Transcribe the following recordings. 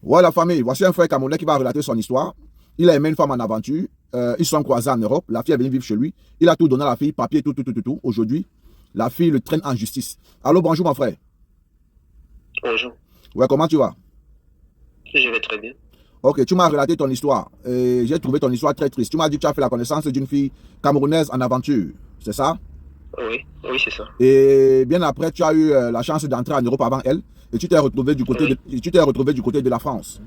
Ouais, la famille, voici un frère camerounais qui va relater son histoire. Il a aimé une femme en aventure. Ils sont croisés en Europe. La fille est venue vivre chez lui. Il a tout donné à la fille, papier, tout. Aujourd'hui, la fille le traîne en justice. Allô, bonjour mon frère. Bonjour, Ouais, comment tu vas? je vais très bien. Ok, tu m'as relaté ton histoire. Et j'ai trouvé ton histoire très triste. Tu m'as dit que tu as fait la connaissance d'une fille camerounaise en aventure. C'est ça? Oui, c'est ça. Et bien après, tu as eu la chance d'entrer en Europe avant elle. Et tu t'es retrouvé du côté, tu t'es retrouvé du côté de la France.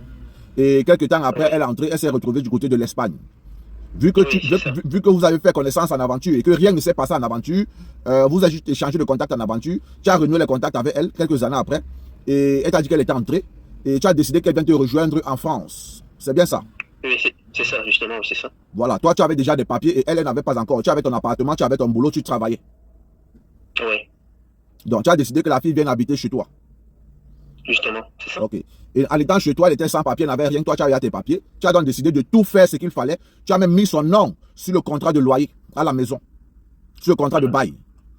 Et quelques temps après, elle est entrée, elle s'est retrouvée du côté de l'Espagne. Vu que, Oui, c'est ça. vu que vous avez fait connaissance en aventure et que rien ne s'est passé en aventure, vous avez juste échangé de contact en aventure, tu as renoué les contacts avec elle quelques années après, et elle t'a dit qu'elle était entrée, et tu as décidé qu'elle vient te rejoindre en France. C'est bien ça? Oui, c'est ça, justement, c'est ça. Voilà, toi tu avais déjà des papiers et elle n'avait pas encore. Tu avais ton appartement, tu avais ton boulot, tu travaillais. Oui, Donc tu as décidé que la fille vienne habiter chez toi. justement, c'est ça. Ok. Et en étant chez toi, elle était sans papier, n'avait rien. Toi, tu avais tes papiers. Tu as donc décidé de tout faire ce qu'il fallait. Tu as même mis son nom sur le contrat de loyer à la maison, sur le contrat de bail,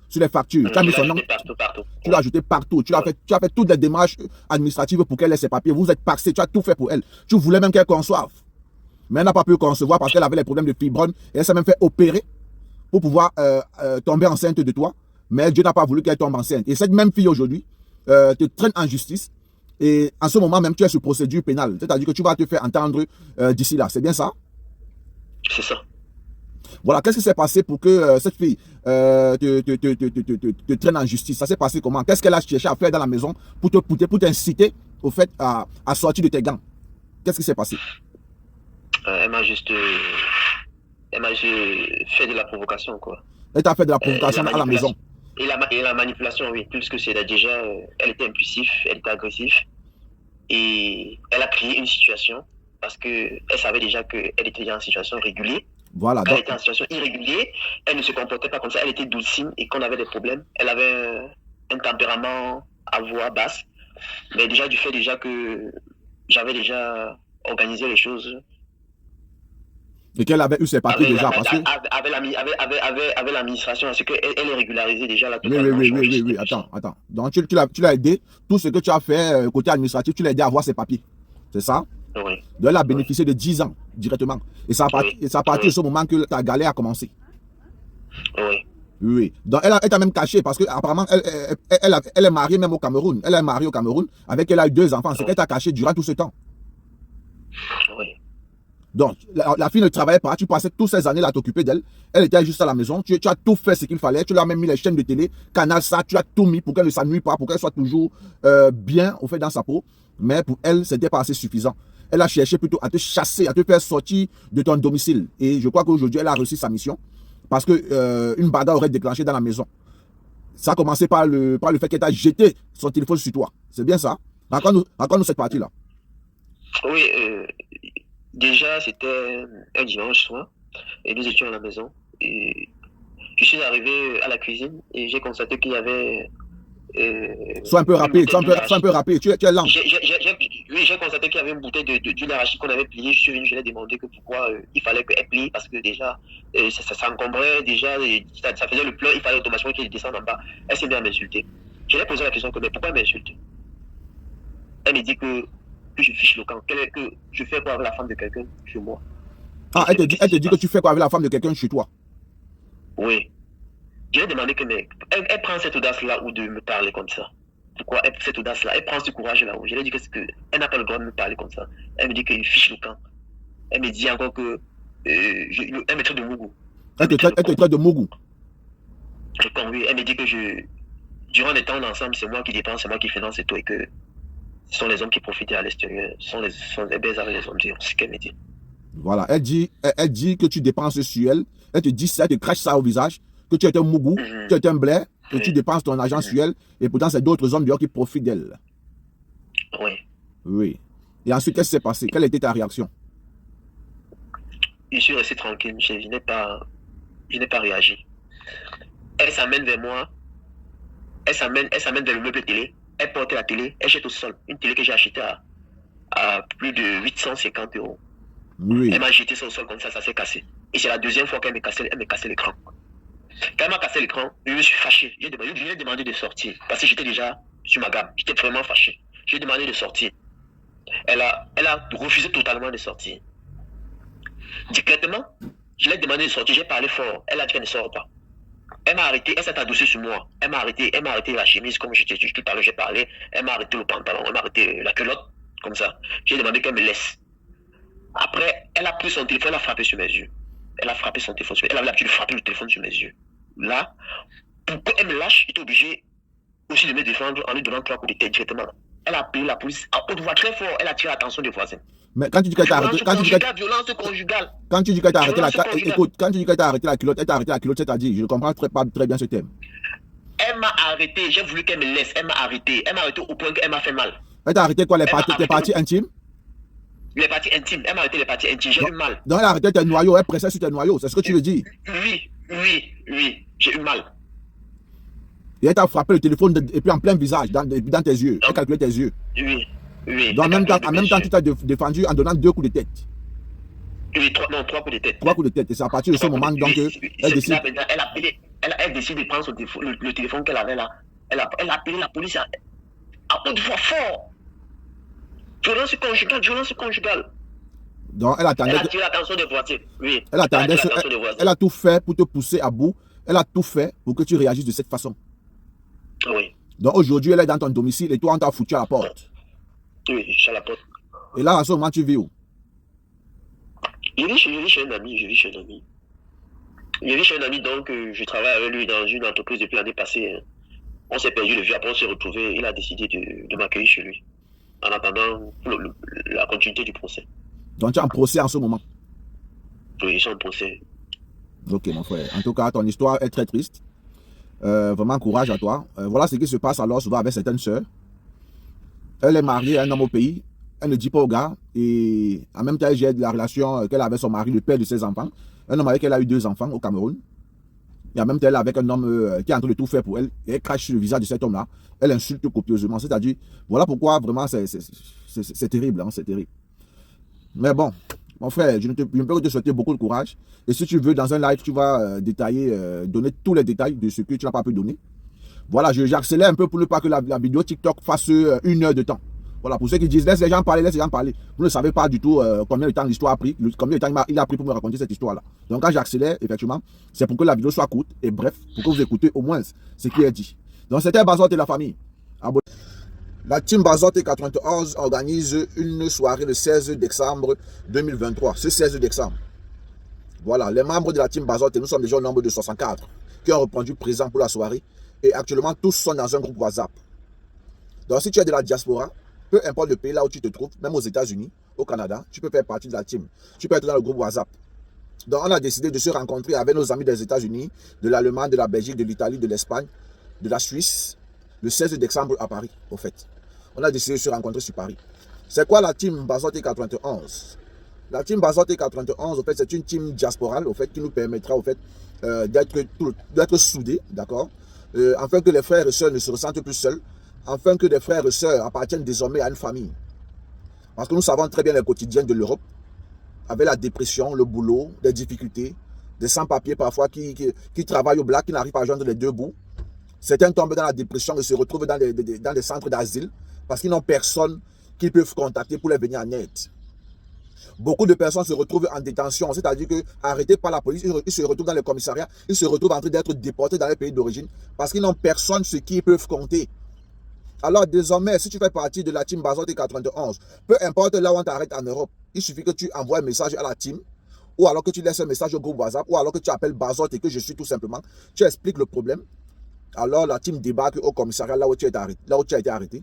sur les factures. Tu as mis Tu l'as son nom. jeté partout. Tu l'as ajouté partout. Tu as fait toutes les démarches administratives pour qu'elle ait ses papiers. Vous êtes paxé. Tu as tout fait pour elle. Tu voulais même qu'elle conçoive. Mais elle n'a pas pu concevoir parce qu'elle avait les problèmes de fibrome. Et elle s'est même fait opérer pour pouvoir tomber enceinte de toi. Mais Dieu n'a pas voulu qu'elle tombe enceinte. Et cette même fille aujourd'hui te traîne en justice. Et en ce moment même, tu es sur procédure pénale. C'est-à-dire que tu vas te faire entendre d'ici là. C'est bien ça? C'est ça. Voilà. Qu'est-ce qui s'est passé pour que cette fille te traîne en justice? Ça s'est passé comment? Qu'est-ce qu'elle a cherché à faire dans la maison pour t'inciter au fait à sortir de tes gants? Qu'est-ce qui s'est passé? Elle m'a juste fait de la provocation, quoi. Elle t'a fait de la provocation à la maison. Et la manipulation, oui, plus que c'est déjà, elle était impulsive, elle était agressive. Et elle a créé une situation parce qu'elle savait déjà qu'elle était déjà en situation régulière. Voilà. Quand elle était en situation irrégulière, elle ne se comportait pas comme ça, elle était doucine et quand on avait des problèmes, elle avait un tempérament à voix basse. Mais déjà du fait déjà que j'avais déjà organisé les choses. Et qu'elle avait eu ses papiers déjà parce que... Avec l'administration, parce qu'elle est régularisée déjà là totalement. Oui. Attends. Donc tu l'as aidé. Tout ce que tu as fait côté administratif, tu l'as aidé à avoir ses papiers. C'est ça? Oui. Donc elle a bénéficié de 10 ans directement. Et ça a parti de ce moment que ta galère a commencé. Oui. Donc elle t'a même caché parce qu'apparemment elle est mariée même au Cameroun. Elle est mariée au Cameroun avec elle a eu 2 enfants. C'est qu'elle t'a caché durant tout ce temps. Oui. Donc, la fille ne travaillait pas, tu passais toutes ces années là à t'occuper d'elle, elle était juste à la maison, tu as tout fait ce qu'il fallait, tu lui as même mis les chaînes de télé, Canal ça, tu as tout mis pour qu'elle ne s'ennuie pas, pour qu'elle soit toujours bien au fait dans sa peau, mais pour elle, c'était pas assez suffisant. Elle a cherché plutôt à te chasser, à te faire sortir de ton domicile, et je crois qu'aujourd'hui, elle a réussi sa mission, parce que une bagarre aurait déclenché dans la maison. Ça a commencé par le fait qu'elle t'a jeté son téléphone sur toi, c'est bien ça? Raconte-nous cette partie-là. Oui, déjà, c'était un dimanche soir et nous étions à la maison. Et je suis arrivé à la cuisine et j'ai constaté qu'il y avait... sois un peu rapide, tu es lent. Oui, j'ai constaté qu'il y avait une bouteille d'huile arachide qu'on avait pliée. Je suis venu, je l'ai demandé que pourquoi il fallait qu'elle plie parce que déjà, ça encombrait, déjà, ça faisait le pleur, il fallait automatiquement qu'il descende en bas. Elle s'est bien à m'insulter. Je lui ai posé la question mais pourquoi elle m'insulte? Elle me dit que je fiche le camp, que je fais quoi avec la femme de quelqu'un chez moi. Ah, elle te dit que tu fais quoi avec la femme de quelqu'un chez toi? Oui. Je lui ai demandé que, mais elle prend cette audace-là ou de me parler comme ça. Pourquoi cette audace-là? Elle prend ce courage-là où je lui ai dit qu'elle n'a pas le droit de me parler comme ça. Elle me dit qu'il fiche le camp. Elle me dit encore que elle me traite de mougou. Elle te traite de mougou. Oui, elle me dit que durant les temps ensemble, c'est moi qui dépense, c'est moi qui finance et tout, et que ce sont les hommes qui profitent à l'extérieur, ce sont les baisers avec les hommes, c'est ce qu'elle me dit. Voilà, elle dit que tu dépenses sur elle, elle te dit ça, elle te crache ça au visage, que tu es un mougou, tu es un blé, que tu dépenses ton argent sur elle, et pourtant c'est d'autres hommes dehors qui profitent d'elle. Oui. Oui. Et ensuite, qu'est-ce qui s'est passé? Quelle était ta réaction? Je suis resté tranquille, je n'ai pas réagi. Elle s'amène vers moi, elle s'amène vers le meuble télé, elle porte la télé, elle jette au sol, une télé que j'ai achetée à plus de 850 €. Oui. Elle m'a jeté ça au sol comme ça s'est cassé. Et c'est la deuxième fois qu'elle me cassait l'écran. Quand elle m'a cassé l'écran, je me suis fâché. Je lui ai demandé de sortir. Parce que j'étais déjà sur ma gamme. J'étais vraiment fâché. Je lui ai demandé de sortir. Elle a Elle a refusé totalement de sortir. Discrètement, je l'ai demandé de sortir, j'ai parlé fort. Elle a dit qu'elle ne sort pas. Elle m'a arrêté, elle s'est adossée sur moi. Elle m'a arrêté la chemise, comme je t'ai dit tout à l'heure, j'ai parlé. Elle m'a arrêté le pantalon, elle m'a arrêté la culotte, comme ça. J'ai demandé qu'elle me laisse. Après, elle a pris son téléphone, elle a frappé sur mes yeux. Elle a frappé son téléphone sur mes yeux. Elle avait l'habitude de frapper le téléphone sur mes yeux. Là, pour qu'elle me lâche, j'étais obligé aussi de me défendre en lui donnant 3 coups de tête directement. Elle a appelé la police à haute voix très fort. Elle a attiré l'attention des voisins. Mais quand tu dis qu'elle t'a arrêté, Violence conjugale. Quand tu dis qu'elle t'a arrêté la culotte, elle t'a arrêté la culotte, c'est-à-dire, je ne comprends pas très bien ce terme. Elle m'a arrêté, j'ai voulu qu'elle me laisse. Elle m'a arrêté au point qu'elle m'a fait mal. Elle t'a arrêté quoi, les parties intimes? Les parties intimes. Elle m'a arrêté les parties intimes. J'ai eu mal. Donc elle a arrêté tes noyaux, elle pressait sur tes noyaux, c'est ce que tu veux dire? Oui. J'ai eu mal. Et elle t'a frappé le téléphone et puis en plein visage, dans tes yeux. Elle calculait tes yeux. Oui. Donc en même temps, tu t'as défendu en donnant 2 coups de tête. Oui, 3 coups de tête. 3 coups de tête. Et c'est à partir de ce moment donc elle décide. Elle décide de prendre le téléphone qu'elle avait là. Elle a appelé la police à haute voix fort. Violence conjugale. Donc elle attendait. Elle a attiré l'attention des voisins. Oui. Elle a tout fait pour te pousser à bout. Elle a tout fait pour que tu réagisses de cette façon. Oui. Donc aujourd'hui, elle est dans ton domicile et toi, on t'a foutu à la porte. Oui, je suis à la porte. Et là, en ce moment, tu vis où? Je vis chez un ami. Je vis chez un ami, donc je travaille avec lui dans une entreprise depuis l'année passée. On s'est perdu de vue, après on s'est retrouvé. Il a décidé de m'accueillir chez lui. En attendant la continuité du procès. Donc tu es en procès en ce moment? Oui, je suis en procès. Ok, mon frère. En tout cas, ton histoire est très triste. Vraiment, courage à toi. Voilà ce qui se passe alors souvent avec certaines sœurs. Elle est mariée à un homme au pays. Elle ne dit pas au gars. Et en même temps, elle gère de la relation qu'elle a avec son mari, le père de ses enfants. Un homme avec qui elle a eu 2 enfants au Cameroun. Et en même temps, elle est avec un homme qui est en train de tout faire pour elle. Et elle crache sur le visage de cet homme-là. Elle insulte copieusement. C'est-à-dire, voilà pourquoi vraiment c'est terrible. Hein, c'est terrible. Mais bon, mon frère, je ne peux que te souhaiter beaucoup de courage. Et si tu veux, dans un live, tu vas détailler, donner tous les détails de ce que tu n'as pas pu donner. Voilà, j'accélère un peu pour ne pas que la vidéo TikTok fasse 1 heure de temps. Voilà, pour ceux qui disent, laisse les gens parler. Vous ne savez pas du tout combien de temps l'histoire a pris, combien de temps il a pris pour me raconter cette histoire-là. Donc quand j'accélère, effectivement, c'est pour que la vidéo soit courte et bref, pour que vous écoutez au moins ce qui est dit. Donc c'était Bazotte et la famille. La team Bazotte 91 organise une soirée le 16 décembre 2023. Ce 16 décembre. Voilà, les membres de la team Bazotte, nous sommes déjà au nombre de 64 qui ont répondu présent pour la soirée. Et actuellement, tous sont dans un groupe WhatsApp. Donc si tu es de la diaspora, peu importe le pays là où tu te trouves, même aux États-Unis, au Canada, tu peux faire partie de la team. Tu peux être dans le groupe WhatsApp. Donc on a décidé de se rencontrer avec nos amis des États-Unis, de l'Allemagne, de la Belgique, de l'Italie, de l'Espagne, de la Suisse, le 16 décembre à Paris, au fait. On a décidé de se rencontrer sur Paris. C'est quoi la team Bazotte 91? La team Bazotte 91, au fait, c'est une team diasporale, au fait, qui nous permettra, au fait, d'être soudés, d'accord? Afin que les frères et sœurs ne se ressentent plus seuls, afin que les frères et sœurs appartiennent désormais à une famille. Parce que nous savons très bien les quotidiens de l'Europe, avec la dépression, le boulot, les difficultés, des sans-papiers parfois qui travaillent au black, qui n'arrivent pas à joindre les 2 bouts. Certains tombent dans la dépression et se retrouvent dans des centres d'asile parce qu'ils n'ont personne qu'ils peuvent contacter pour les venir en aide. Beaucoup de personnes se retrouvent en détention, c'est-à-dire que arrêtés par la police, ils se retrouvent dans les commissariats, ils se retrouvent en train d'être déportés dans les pays d'origine parce qu'ils n'ont personne sur qui ils peuvent compter. Alors désormais, si tu fais partie de la team Bazotte 91, peu importe là où on t'arrête en Europe, il suffit que tu envoies un message à la team, ou alors que tu laisses un message au groupe WhatsApp, ou alors que tu appelles Bazotte et que je suis tout simplement, tu expliques le problème. Alors la team débarque au commissariat là où tu as été arrêté.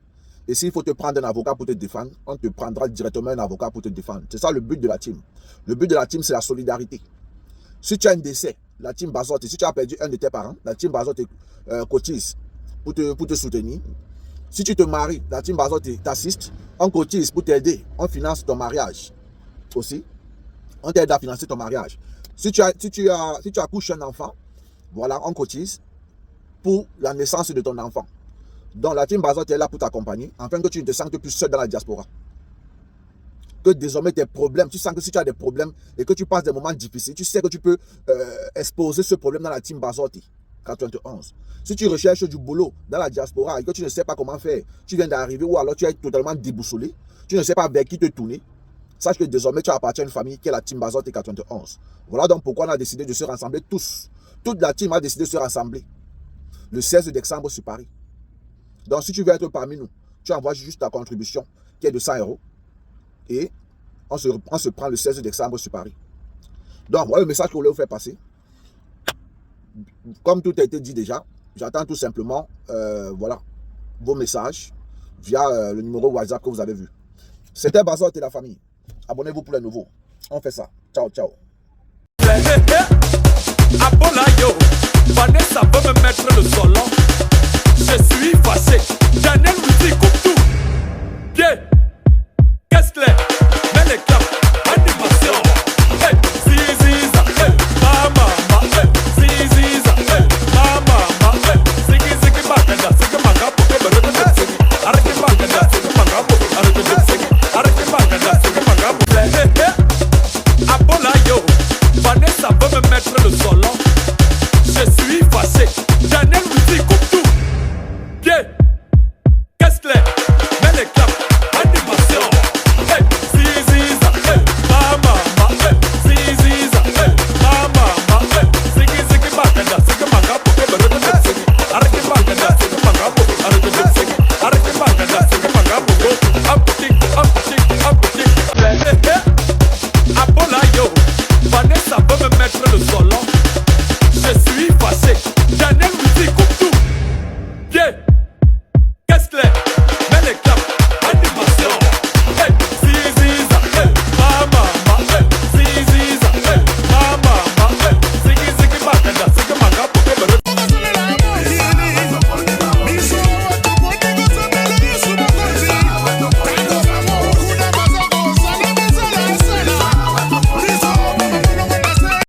Et s'il faut te prendre un avocat pour te défendre, on te prendra directement un avocat pour te défendre. C'est ça le but de la team. Le but de la team, c'est la solidarité. Si tu as un décès, la team Bazotte, si tu as perdu un de tes parents, la team Bazotte cotise pour te soutenir. Si tu te maries, la team Bazotte t'assiste, on cotise pour t'aider, on finance ton mariage aussi. On t'aide à financer ton mariage. Si tu accouches un enfant, voilà, on cotise pour la naissance de ton enfant. Donc la team Bazotte est là pour t'accompagner, afin que tu ne te sentes plus seul dans la diaspora. Que désormais tes problèmes, tu sens que si tu as des problèmes et que tu passes des moments difficiles, tu sais que tu peux exposer ce problème dans la team Bazotte. 91. Si tu recherches du boulot dans la diaspora et que tu ne sais pas comment faire, tu viens d'arriver ou alors tu es totalement déboussolé, tu ne sais pas vers qui te tourner, sache que désormais tu appartiens à une famille qui est la team Bazotte 91. Voilà donc pourquoi on a décidé de se rassembler tous. Toute la team a décidé de se rassembler le 16 décembre sur Paris. Donc si tu veux être parmi nous, tu envoies juste ta contribution qui est de 100 € et on se prend le 16 décembre sur Paris. Donc voilà le message que je voulais vous faire passer. Comme tout a été dit déjà, j'attends tout simplement voilà, vos messages via le numéro WhatsApp que vous avez vu. C'était Bazotte et la famille. Abonnez-vous pour les nouveaux. On fait ça. Ciao, ciao. Abolayo, Vanessa veut me mettre le solon. Je suis fâché. Daniel Musique.